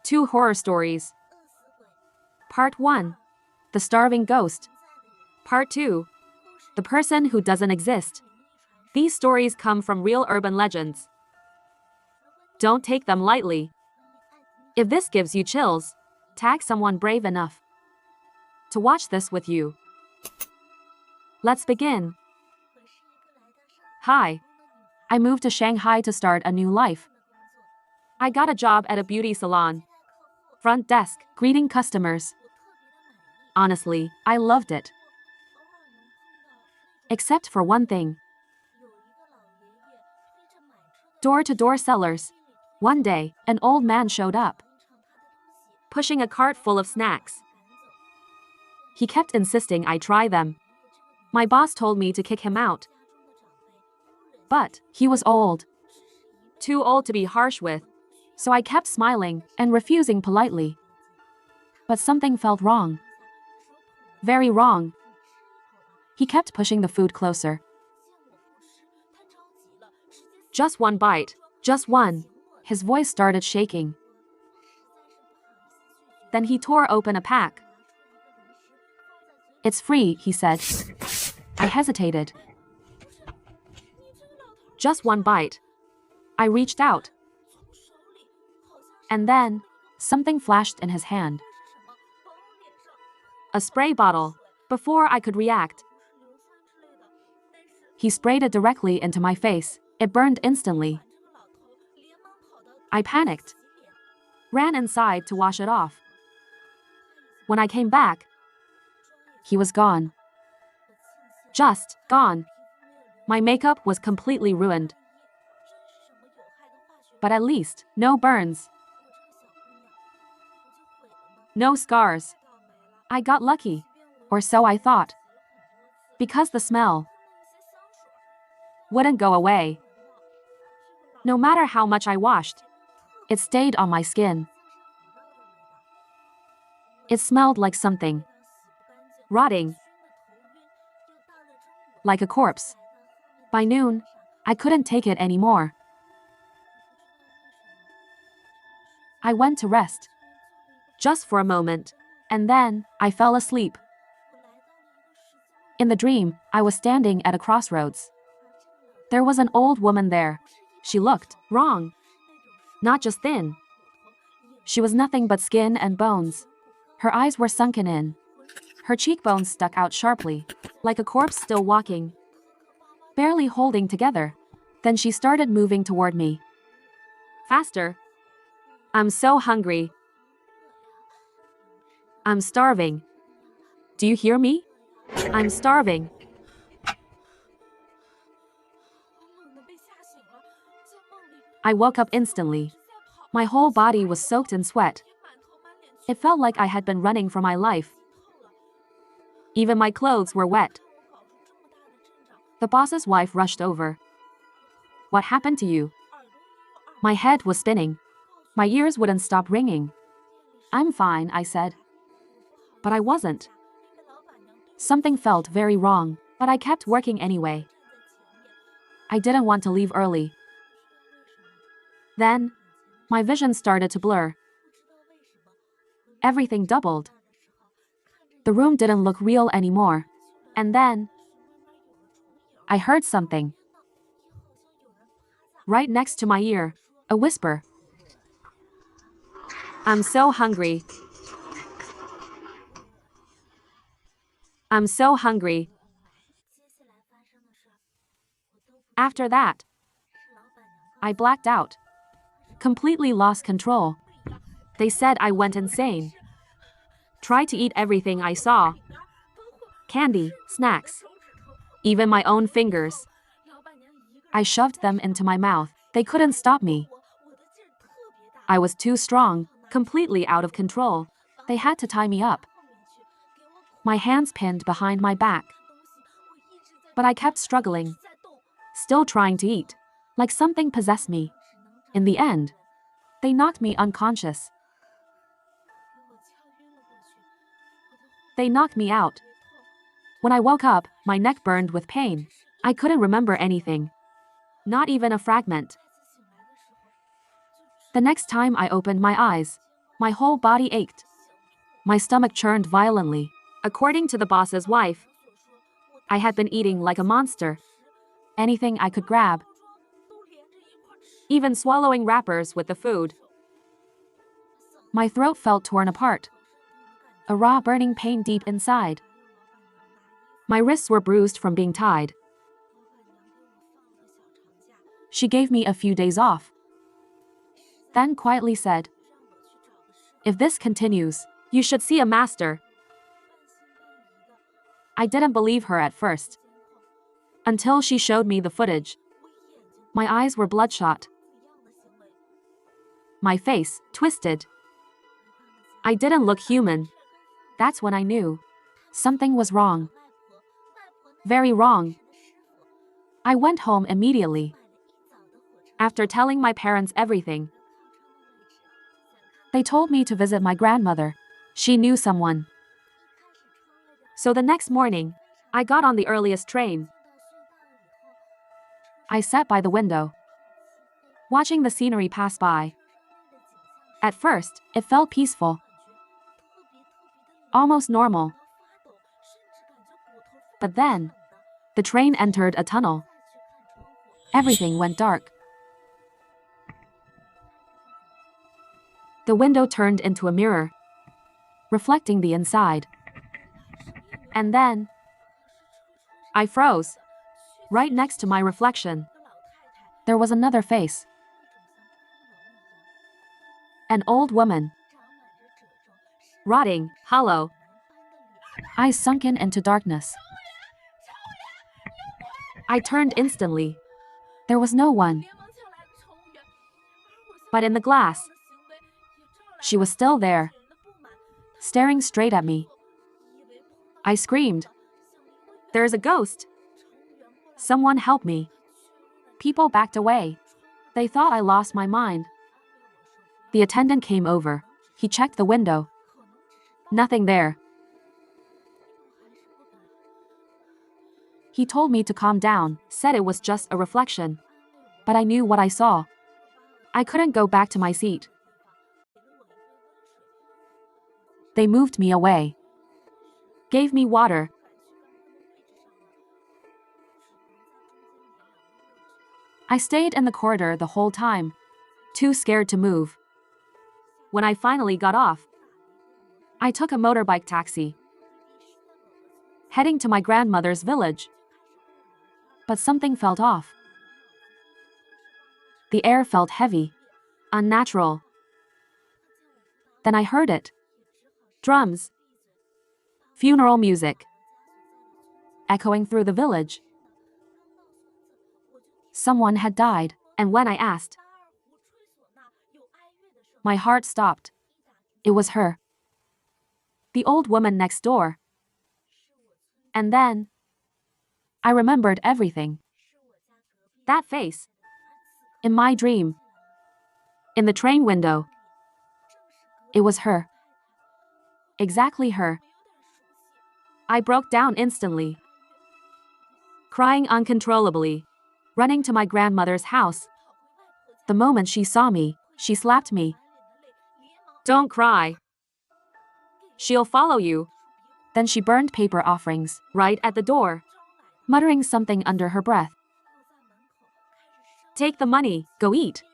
Two horror stories. Part 1. The Starving Ghost. Part 2. The Person Who Doesn't Exist. These stories come from real urban legends. Don't take them lightly. If this gives you chills, tag someone brave enough to watch this with you. Let's begin. Hi. I moved to Shanghai to start a new life. I got a job at a beauty salon. Front desk, greeting customers. Honestly, I loved it. Except for one thing. Door-to-door sellers. One day, an old man showed up, pushing a cart full of snacks. He kept insisting I try them. My boss told me to kick him out. But he was old. Too old to be harsh with. So I kept smiling and refusing politely. But something felt wrong. Very wrong. He kept pushing the food closer. Just one bite. Just one. His voice started shaking. Then he tore open a pack. It's free, he said. I hesitated. Just one bite. I reached out. And then, something flashed in his hand. A spray bottle. Before I could react, he sprayed it directly into my face. It burned instantly. I panicked. Ran inside to wash it off. When I came back, he was gone. Just gone. My makeup was completely ruined. But at least, no burns. No scars. I got lucky. Or so I thought. Because the smell wouldn't go away. No matter how much I washed, it stayed on my skin. It smelled like something rotting. Like a corpse. By noon, I couldn't take it anymore. I went to rest. Just for a moment. And then, I fell asleep. In the dream, I was standing at a crossroads. There was an old woman there. She looked wrong. Not just thin. She was nothing but skin and bones. Her eyes were sunken in. Her cheekbones stuck out sharply, like a corpse still walking, barely holding together. Then she started moving toward me. Faster. I'm so hungry. I'm starving. Do you hear me? I'm starving. I woke up instantly. My whole body was soaked in sweat. It felt like I had been running for my life. Even my clothes were wet. The boss's wife rushed over. What happened to you? My head was spinning. My ears wouldn't stop ringing. I'm fine, I said. But I wasn't. Something felt very wrong, but I kept working anyway. I didn't want to leave early. Then, my vision started to blur. Everything doubled. The room didn't look real anymore. And then, I heard something. Right next to my ear, a whisper. I'm so hungry. I'm so hungry. After that, I blacked out. Completely lost control. They said I went insane. Tried to eat everything I saw. Candy, snacks. Even my own fingers. I shoved them into my mouth. They couldn't stop me. I was too strong, completely out of control. They had to tie me up. My hands pinned behind my back. But I kept struggling. Still trying to eat. Like something possessed me. In the end, they knocked me unconscious. They knocked me out. When I woke up, my neck burned with pain. I couldn't remember anything. Not even a fragment. The next time I opened my eyes, my whole body ached. My stomach churned violently. According to the boss's wife, I had been eating like a monster. Anything I could grab. Even swallowing wrappers with the food. My throat felt torn apart. A raw burning pain deep inside. My wrists were bruised from being tied. She gave me a few days off. Then quietly said, "If this continues, you should see a master." I didn't believe her at first. Until she showed me the footage. My eyes were bloodshot. My face twisted. I didn't look human. That's when I knew. Something was wrong. Very wrong. I went home immediately. After telling my parents everything, they told me to visit my grandmother. She knew someone. So the next morning, I got on the earliest train. I sat by the window, watching the scenery pass by. At first, it felt peaceful. Almost normal. But then, the train entered a tunnel. Everything went dark. The window turned into a mirror, reflecting the inside. And then, I froze. Right next to my reflection, there was another face. An old woman. Rotting, hollow. Eyes sunken into darkness. I turned instantly. There was no one. But in the glass, she was still there, staring straight at me. I screamed, "There's a ghost! Someone help me." People backed away. They thought I lost my mind. The attendant came over. He checked the window. Nothing there. He told me to calm down, said it was just a reflection. But I knew what I saw. I couldn't go back to my seat. They moved me away. Gave me water. I stayed in the corridor the whole time, too scared to move. When I finally got off, I took a motorbike taxi, heading to my grandmother's village. But something felt off. The air felt heavy, unnatural. Then I heard it. Drums. Funeral music. Echoing through the village. Someone had died, and when I asked, my heart stopped. It was her. The old woman next door. And then, I remembered everything. That face. In my dream. In the train window. It was her. Exactly her. I broke down instantly. Crying uncontrollably. Running to my grandmother's house. The moment she saw me, she slapped me. "Don't cry. She'll follow you." Then she burned paper offerings right at the door, muttering something under her breath. "Take the money, go eat.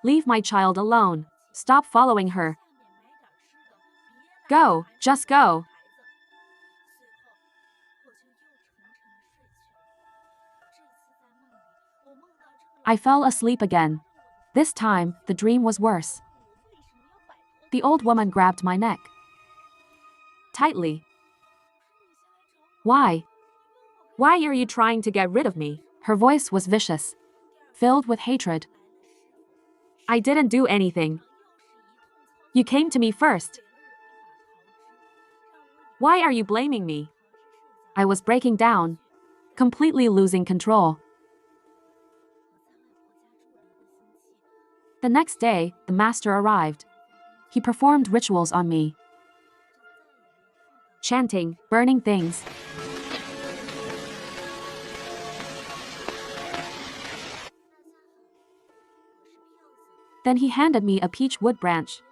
Leave my child alone. Stop following her. Go, just go." I fell asleep again. This time, the dream was worse. The old woman grabbed my neck. Tightly. "Why? Why are you trying to get rid of me?" Her voice was vicious, filled with hatred. "I didn't do anything. You came to me first. Why are you blaming me?" I was breaking down, completely losing control. The next day, the master arrived. He performed rituals on me. Chanting, burning things. Then he handed me a peach wood branch.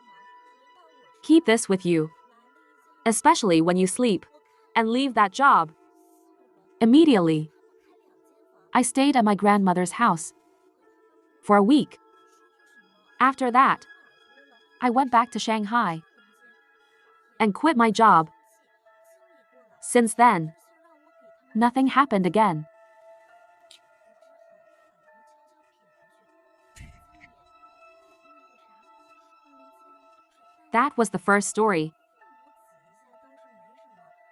Keep this with you, especially when you sleep, and leave that job. Immediately, I stayed at my grandmother's house for a week. After that, I went back to Shanghai and quit my job. Since then, nothing happened again. That was the first story.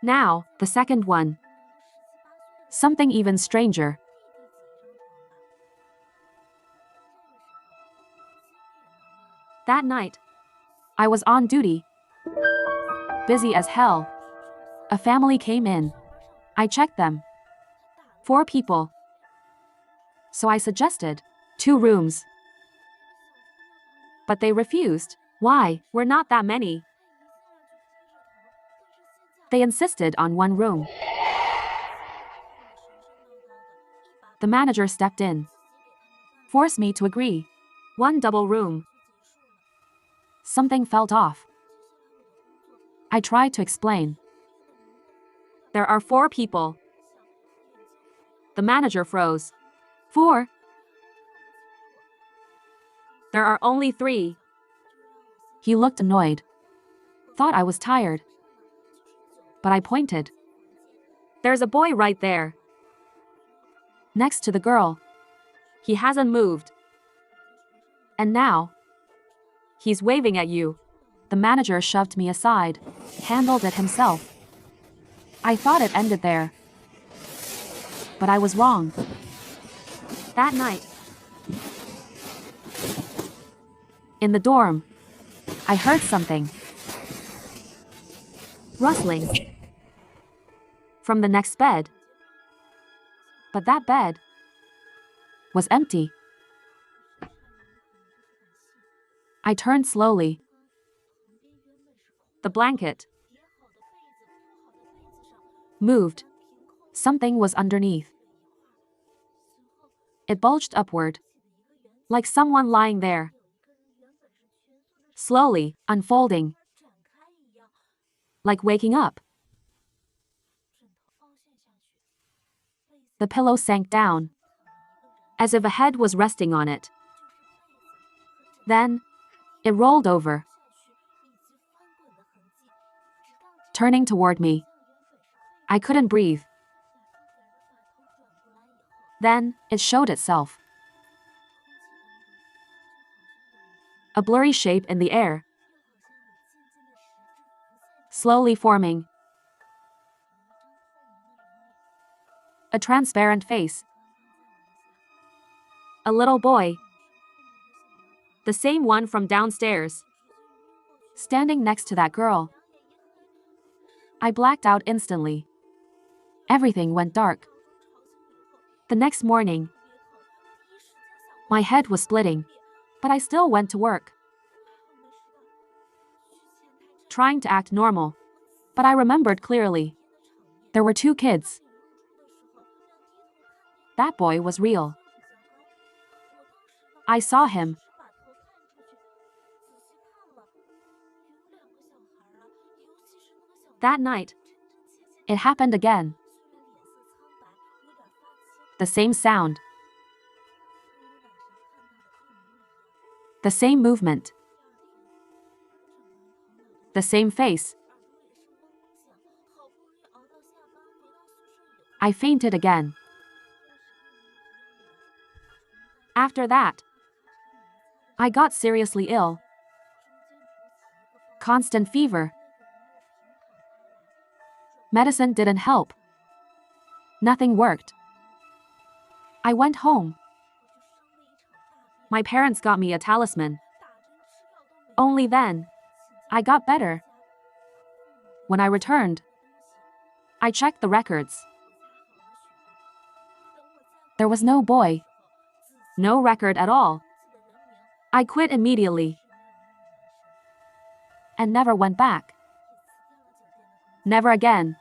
Now, the second one. Something even stranger. That night, I was on duty. Busy as hell. A family came in. I checked them. 4 people. So I suggested 2 rooms. But they refused. Why? We're not that many. They insisted on 1 room. The manager stepped in. Forced me to agree. 1 double room. Something felt off. I tried to explain. There are 4 people. The manager froze. 4? There are only 3. He looked annoyed. Thought I was tired. But I pointed. There's a boy right there. Next to the girl. He hasn't moved. And now, he's waving at you. The manager shoved me aside, handled it himself. I thought it ended there. But I was wrong. That night, in the dorm, I heard something. Rustling. From the next bed. But that bed was empty. I turned slowly. The blanket moved. Something was underneath. It bulged upward, like someone lying there. Slowly, unfolding. Like waking up. The pillow sank down, as if a head was resting on it. Then, it rolled over, turning toward me. I couldn't breathe. Then, it showed itself. A blurry shape in the air. Slowly forming. A transparent face. A little boy. The same one from downstairs. Standing next to that girl. I blacked out instantly. Everything went dark. The next morning, my head was splitting, but I still went to work. Trying to act normal, but I remembered clearly. There were 2 kids. That boy was real. I saw him. That night, it happened again. The same sound. The same movement. The same face. I fainted again. After that, I got seriously ill. Constant fever. Medicine didn't help. Nothing worked. I went home. My parents got me a talisman. Only then, I got better. When I returned, I checked the records. There was no boy. No record at all. I quit immediately. And never went back. Never again.